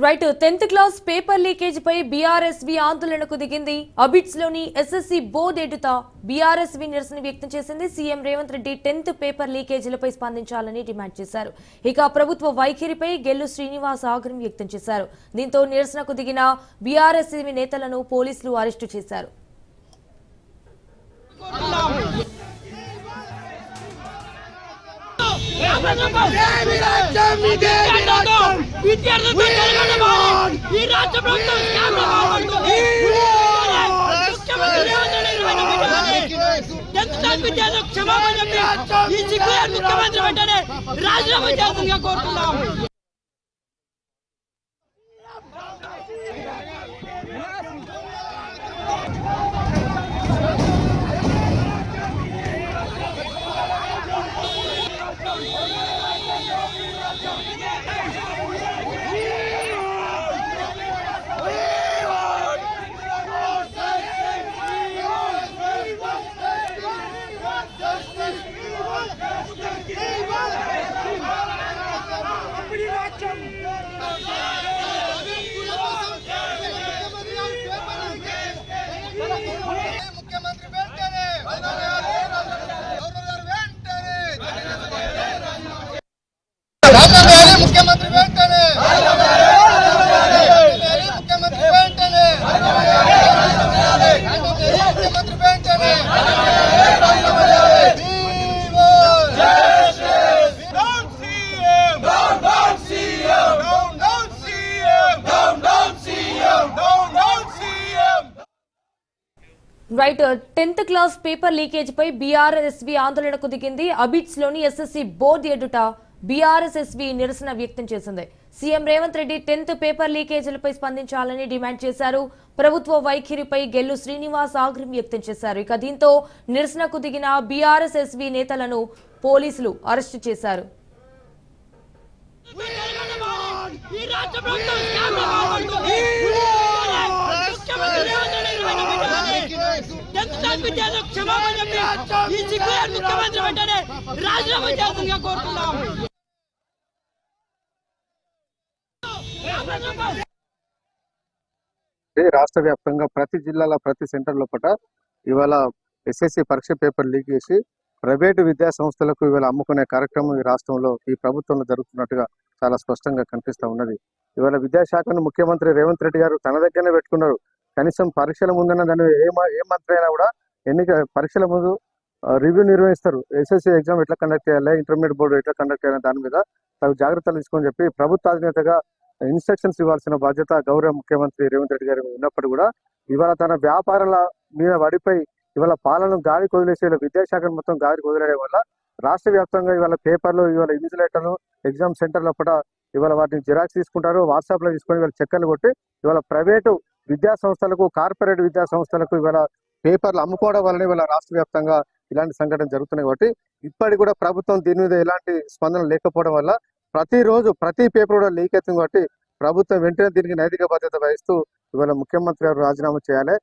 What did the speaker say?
Right 10th class paper leakage పై BRSV ఆందోళనకు దిగింది. అబిట్స్ లోని ఎస్ఎస్సి బోర్డు ఎదుట బీఆర్ఎస్వి నిరసన వ్యక్తం చేసింది. CM Revanth Reddy 10th paper లీకేజీలపై స్పందించాలని డిమాండ్ చేశారు. ఇక ప్రభుత్వ వైఖరిపై గెల్లు శ్రీనివాస్ ఆగ్రహం వ్యక్తం చేశారు. దీంతో నిరసనకు దిగిన బీఆర్ఎస్వి నేతలను పోలీసులు అరెస్టు చేశారు. ముఖ్యమంత్రి వెంటనే రాజీనామా చేయాల్సిందిగా కోరుతున్నాం. ముఖ్యమంత్రి వెంటనే ముఖ్యమంత్రి వెంటనే ముఖ్యమంత్రి వెంటనే right 10th class paper leakage పై బీఆర్ఎస్వి ఆందోళనకు దిగింది. అబిట్స్ లోని ఎస్ఎస్సి బోర్డు ఎదుట బీఆర్ఎస్వి నిరసన వ్యక్తం చేసింది. CM Revanth Reddy 10th paper లీకేజీలపై స్పందించాలని డిమాండ్ చేశారు. ప్రభుత్వ వైఖరిపై గెల్లు శ్రీనివాస్ ఆగ్రహం వ్యక్తం చేశారు. ఇక దీంతో నిరసనకు దిగిన బీఆర్ఎస్వి నేతలను పోలీసులు అరెస్టు చేశారు. ముఖ్యమంత్రి వెంటనే రాజీనామా చేయాల్సిందిగా కోరుతున్నాం. రాష్ట్ర వ్యాప్తంగా ప్రతి జిల్లాల ప్రతి సెంటర్ లోపల ఇవాళ ఎస్ఎస్సి పరీక్ష పేపర్ లీక్ చేసి ప్రైవేటు విద్యా సంస్థలకు ఇవాళ అమ్ముకునే కార్యక్రమం ఈ రాష్ట్రంలో ఈ ప్రభుత్వంలో జరుగుతున్నట్టుగా చాలా స్పష్టంగా కనిపిస్తూ ఉన్నది. ఇవాళ విద్యాశాఖను ముఖ్యమంత్రి రేవంత్ రెడ్డి గారు తన దగ్గరనే పెట్టుకున్నారు. కనీసం పరీక్షల ముందన్న దాన్ని ఏ మంత్రి అయినా కూడా పరీక్షల ముందు రివ్యూ నిర్వహిస్తారు. ఎస్ఎస్సి ఎగ్జామ్ ఎట్లా కండక్ట్ చేయాలి, ఇంటర్మీడియట్ బోర్డు ఎట్లా కండక్ట్ చేయాలి దాని మీద తగు జాగ్రత్తలు తీసుకొని చెప్పి ప్రభుత్వ అధినేతగా ఇన్స్ట్రక్షన్స్ ఇవ్వాల్సిన బాధ్యత గౌరవ ముఖ్యమంత్రి రేవంత్ రెడ్డి గారు ఉన్నప్పుడు కూడా ఇవాళ తన వ్యాపారాల మీద వడిపై ఇవాళ పాలన గాలి వదిలేసే విద్యాశాఖను మొత్తం గాలి వదిలేయడం వల్ల రాష్ట్ర వ్యాప్తంగా ఇవాళ పేపర్లు ఇవాళ ఇన్సులేటర్లు ఎగ్జామ్ సెంటర్ లోపల ఇవాళ వాటిని జిరాక్స్ తీసుకుంటారు, వాట్సాప్ లో తీసుకొని ఇవాళ చెక్కలు కొట్టి ఇవాళ ప్రైవేటు విద్యా సంస్థలకు కార్పొరేట్ విద్యా సంస్థలకు ఇవాళ పేపర్లు అమ్ముకోవడం వలన ఇవాళ రాష్ట్ర వ్యాప్తంగా ఇలాంటి సంఘటన జరుగుతున్నాయి. కాబట్టి ఇప్పటికి కూడా ప్రభుత్వం దీని మీద ఎలాంటి స్పందన లేకపోవడం వల్ల ప్రతిరోజు ప్రతి పేపర్ కూడా లీక్ అవుతుంది. కాబట్టి ప్రభుత్వం వెంటనే దీనికి నైతిక బాధ్యత వహిస్తూ ఇవాళ ముఖ్యమంత్రి గారు రాజీనామా చేయాలి.